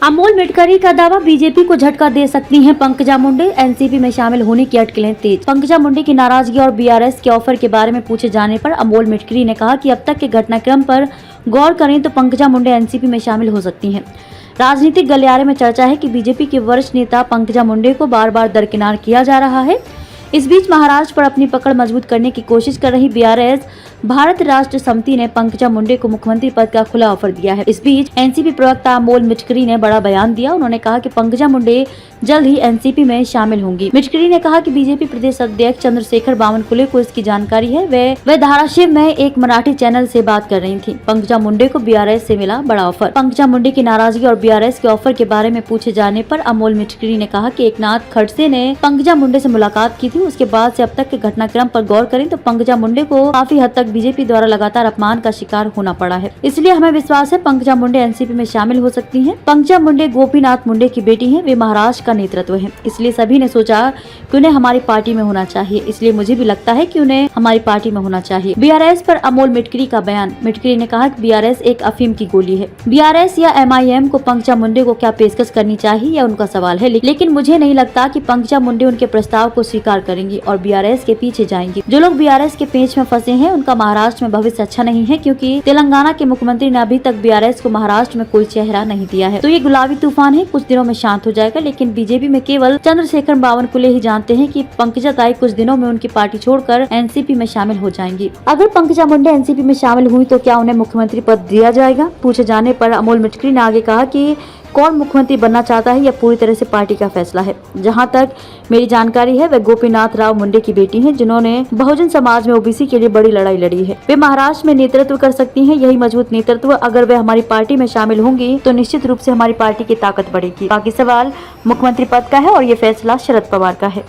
अमोल मिटकरी का दावा, बीजेपी को झटका दे सकती हैं पंकजा मुंडे, एनसीपी में शामिल होने की अटकलें तेज। पंकजा मुंडे की नाराजगी और बीआरएस के ऑफर के बारे में पूछे जाने पर अमोल मिटकरी ने कहा कि अब तक के घटनाक्रम पर गौर करें तो पंकजा मुंडे एनसीपी में शामिल हो सकती हैं। राजनीतिक गलियारे में चर्चा है कि बीजेपी के वरिष्ठ नेता पंकजा मुंडे को बार बार दरकिनार किया जा रहा है। इस बीच महाराष्ट्र पर अपनी पकड़ मजबूत करने की कोशिश कर रही बीआरएस भारत राष्ट्र समिति ने पंकजा मुंडे को मुख्यमंत्री पद का खुला ऑफर दिया है। इस बीच एनसीपी प्रवक्ता अमोल मिटकरी ने बड़ा बयान दिया। उन्होंने कहा कि पंकजा मुंडे जल्द ही एनसीपी में शामिल होंगी। मिटकरी ने कहा कि बीजेपी प्रदेश अध्यक्ष चंद्रशेखर बावनकुले को इसकी जानकारी है। वे धाराशिव में एक मराठी चैनल से बात कर रही थी। पंकजा मुंडे को बीआरएस से मिला बड़ा ऑफर। पंकजा मुंडे की नाराजगी और बीआरएस के ऑफर के बारे में पूछे जाने पर अमोल मिटकरी ने कहा कि एकनाथ खड़से ने पंकजा मुंडे से मुलाकात की थी। उसके बाद से अब तक के घटनाक्रम पर गौर करें तो पंकजा मुंडे को काफी हद तक बीजेपी द्वारा लगातार अपमान का शिकार होना पड़ा है। इसलिए हमें विश्वास है पंकजा मुंडे एनसीपी में शामिल हो सकती हैं। पंकजा मुंडे गोपीनाथ मुंडे की बेटी हैं। वे महाराष्ट्र का नेतृत्व है, इसलिए सभी ने सोचा कि उन्हें हमारी पार्टी में होना चाहिए। इसलिए मुझे भी लगता है कि उन्हें हमारी पार्टी में होना चाहिए। बीआरएस पर अमोल मिटकरी का बयान। मिटकरी ने कहा कि बीआरएस एक अफीम की गोली है। बीआरएस या एमआईएम को पंकजा मुंडे को क्या पेशकश करनी चाहिए यह उनका सवाल है, लेकिन मुझे नहीं लगता कि पंकजा मुंडे उनके प्रस्ताव को स्वीकार करेंगी और बीआरएस के पीछे जाएंगी। जो लोग बीआरएस के पेंच में फंसे हैं उनका महाराष्ट्र में भविष्य अच्छा नहीं है, क्योंकि तेलंगाना के मुख्यमंत्री ने अभी तक बीआरएस को महाराष्ट्र में कोई चेहरा नहीं दिया है। तो ये गुलाबी तूफान है, कुछ दिनों में शांत हो जाएगा। लेकिन बीजेपी में केवल चंद्रशेखर बावनकुले ही जानते हैं कि पंकजा ताई कुछ दिनों में उनकी पार्टी छोड़कर एनसीपी में शामिल हो जाएंगी। अगर पंकजा मुंडे एनसीपी में शामिल हुई तो क्या उन्हें मुख्यमंत्री पद दिया जाएगा? पूछे जाने पर अमोल मिटकरी ने आगे कहा कि कौन मुख्यमंत्री बनना चाहता है यह पूरी तरह से पार्टी का फैसला है। जहां तक मेरी जानकारी है, वे गोपीनाथ राव मुंडे की बेटी हैं, जिन्होंने बहुजन समाज में ओबीसी के लिए बड़ी लड़ाई लड़ी है। वे महाराष्ट्र में नेतृत्व कर सकती हैं, यही मजबूत नेतृत्व। अगर वे हमारी पार्टी में शामिल होंगी तो निश्चित रूप से हमारी पार्टी की ताकत बढ़ेगी। बाकी सवाल मुख्यमंत्री पद का है और ये फैसला शरद पवार का है।